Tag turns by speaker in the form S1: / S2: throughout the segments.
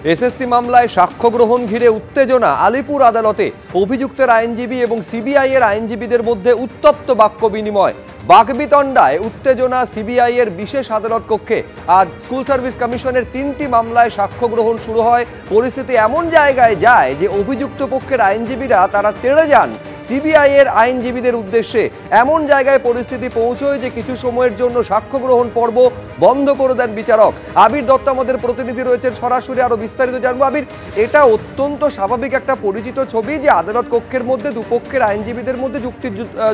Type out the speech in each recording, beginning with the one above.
S1: SSC মামলায় সাক্ষ্য গ্রহণ ঘিরে উত্তেজনা। আলিপুর আদালতে অভিযুক্তের আইনজীবী এবং সিবিআই এর আইনজীবীদের মধ্যে উত্তপ্ত বাক্য বিনিময়। বাকবিতণ্ডায় উত্তেজনা সিবিআই এর বিশেষ আদালত কক্ষে। আজ স্কুল সার্ভিস কমিশনের 3টি মামলায় সাক্ষ্য গ্রহণ শুরু হয়। পরিস্থিতি এমন জায়গায় যায় যে অভিযুক্ত পক্ষের আইনজীবীরা তারা তেড়ে যান সিবিআই এর আইনজীবীদের উদ্দেশ্যে। এমন জায়গায় পরিস্থিতি পৌঁছয় যে কিছু সময়ের জন্য সাক্ষ্য গ্রহণ পর্ব বন্ধ করে দেন বিচারক। আবির দত্ত আমাদের প্রতিনিধি রয়েছেন সরাসরি, আরো বিস্তারিত জানবো। আবির, এটা অত্যন্ত স্বাভাবিক একটা পরিচিত ছবি যে আদালত কক্ষের মধ্যে দুপক্ষের আইনজীবীদের মধ্যে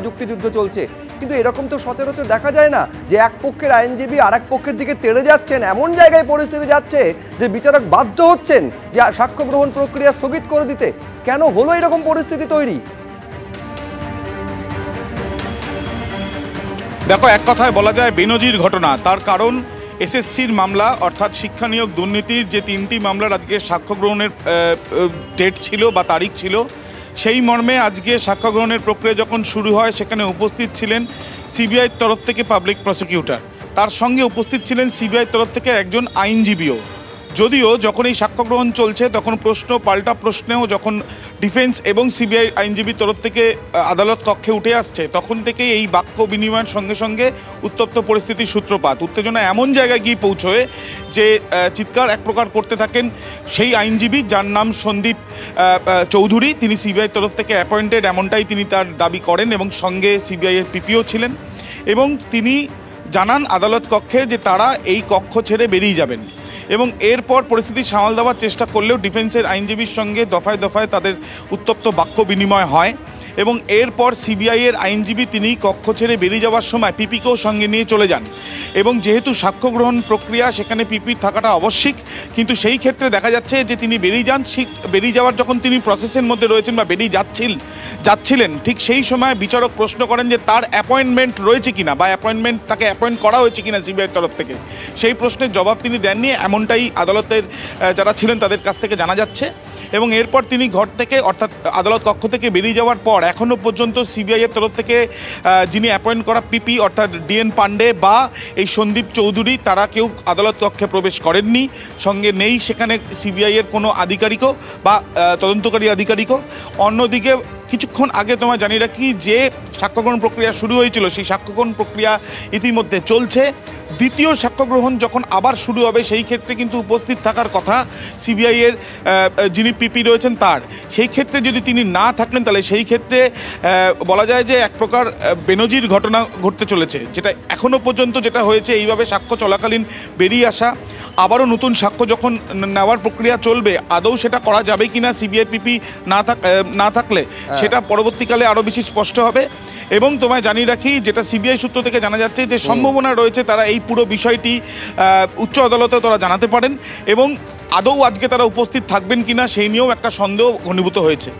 S1: যুক্তিযুদ্ধ চলছে, কিন্তু এরকম তো সচরাচর দেখা যায় না যে এক পক্ষের আইনজীবী আর এক পক্ষের দিকে তেড়ে যাচ্ছেন। এমন জায়গায় পরিস্থিতি যাচ্ছে যে বিচারক বাধ্য হচ্ছেন যে সাক্ষ্য গ্রহণ প্রক্রিয়া স্থগিত করে দিতে। কেন হলো এরকম পরিস্থিতি তৈরি?
S2: দেখো, এক কথায় বলা যায় বেনজির ঘটনা। তার কারণ এসএসসির মামলা অর্থাৎ শিক্ষা নিয়োগ দুর্নীতির যে 3টি মামলার আজকে সাক্ষ্য গ্রহণের ডেট ছিল বা তারিখ ছিল, সেই মর্মে আজকে সাক্ষ্য গ্রহণের প্রক্রিয়া যখন শুরু হয় সেখানে উপস্থিত ছিলেন সিবিআইয়ের তরফ থেকে পাবলিক প্রসিকিউটর, তার সঙ্গে উপস্থিত ছিলেন সিবিআইয়ের তরফ থেকে একজন আইনজীবীও। যদিও যখন এই সাক্ষ্য গ্রহণ চলছে তখন প্রশ্ন পাল্টা প্রশ্নেও যখন ডিফেন্স এবং সিবিআই আইনজীবীর তরফ থেকে আদালত কক্ষে উঠে আসছে, তখন থেকে এই বাক্য বিনিময়ের সঙ্গে সঙ্গে উত্তপ্ত পরিস্থিতির সূত্রপাত। উত্তেজনা এমন জায়গায় গিয়ে পৌঁছয় যে চিৎকার এক প্রকার করতে থাকেন সেই আইনজীবী, যার নাম সন্দীপ চৌধুরী। তিনি সিবিআইয়ের তরফ থেকে অ্যাপয়েন্টেড, এমনটাই তিনি তার দাবি করেন, এবং সঙ্গে সিবিআইয়ের পিপিও ছিলেন। এবং তিনি জানান আদালত কক্ষে যে তারা এই কক্ষ ছেড়ে বেরিয়ে যাবেন। এবং এরপর পরিস্থিতি সামাল দেওয়ার চেষ্টা করলেও ডিফেন্সের আইনজীবীর সঙ্গে দফায় দফায় তাদের উত্তপ্ত বাক্য বিনিময় হয়। এবং এরপর সিবিআইয়ের আইনজীবী তিনি কক্ষ ছেড়ে বেরিয়ে যাওয়ার সময় পিপিকেও সঙ্গে নিয়ে চলে যান। এবং যেহেতু সাক্ষ্য গ্রহণ প্রক্রিয়া, সেখানে পিপির থাকাটা আবশ্যিক, কিন্তু সেই ক্ষেত্রে দেখা যাচ্ছে যে তিনি বেরিয়ে যান। বেরিয়ে যাওয়ার যখন তিনি প্রসেসের মধ্যে রয়েছেন বা বেরিয়ে যাচ্ছিলেন, ঠিক সেই সময় বিচারক প্রশ্ন করেন যে তার অ্যাপয়েন্টমেন্ট রয়েছে কিনা বা তাকে অ্যাপয়েন্ট করা হয়েছে কিনা সিবিআইয়ের তরফ থেকে। সেই প্রশ্নের জবাব তিনি দেননি, এমনটাই আদালতের যারা ছিলেন তাদের কাছ থেকে জানা যাচ্ছে। এবং এরপর তিনি ঘর থেকে অর্থাৎ আদালত কক্ষ থেকে বেরিয়ে যাওয়ার পর এখনও পর্যন্ত সিবিআইয়ের তরফ থেকে যিনি অ্যাপয়েন্ট করা পিপি অর্থাৎ ডিএন পান্ডে বা এই সন্দীপ চৌধুরী, তারা কেউ আদালত কক্ষে প্রবেশ করেননি। সঙ্গে নেই সেখানে সিবিআইয়ের কোনো আধিকারিকও বা তদন্তকারী আধিকারিকও। অন্যদিকে কিছুক্ষণ আগে তোমায় জানিয়ে রাখি যে সাক্ষ্যগ্রহণ প্রক্রিয়া শুরু হয়েছিল, সেই সাক্ষ্যগ্রহণ প্রক্রিয়া ইতিমধ্যে চলছে। দ্বিতীয় সাক্ষ্যগ্রহণ যখন আবার শুরু হবে সেই ক্ষেত্রে কিন্তু উপস্থিত থাকার কথা সিবিআইয়ের যিনি পিপি রয়েছেন তার। সেই ক্ষেত্রে যদি তিনি না থাকলেন তাহলে সেই ক্ষেত্রে বলা যায় যে এক প্রকার বেনজির ঘটনা ঘটতে চলেছে। যেটা এখনও পর্যন্ত যেটা হয়েছে, এইভাবে সাক্ষ্য চলাকালীন বেরিয়ে আসা, আবারও নতুন সাক্ষ্য যখন নেওয়ার প্রক্রিয়া চলবে, আদৌ সেটা করা যাবে কিনা সিবিআই পিপি না থাকলে সেটা পরবর্তীকালে আরও বেশি স্পষ্ট হবে। এবং তোমায় জানিয়ে রাখি, যেটা সিবিআই সূত্র থেকে জানা যাচ্ছে যে সম্ভাবনা রয়েছে তারা এই পুরো বিষয়টি উচ্চ আদালতেও তারা জানাতে পারেন, এবং আদৌ আজকে তারা উপস্থিত থাকবেন কিনা সেই নিয়েও একটা সন্দেহ ঘনীভূত হয়েছে।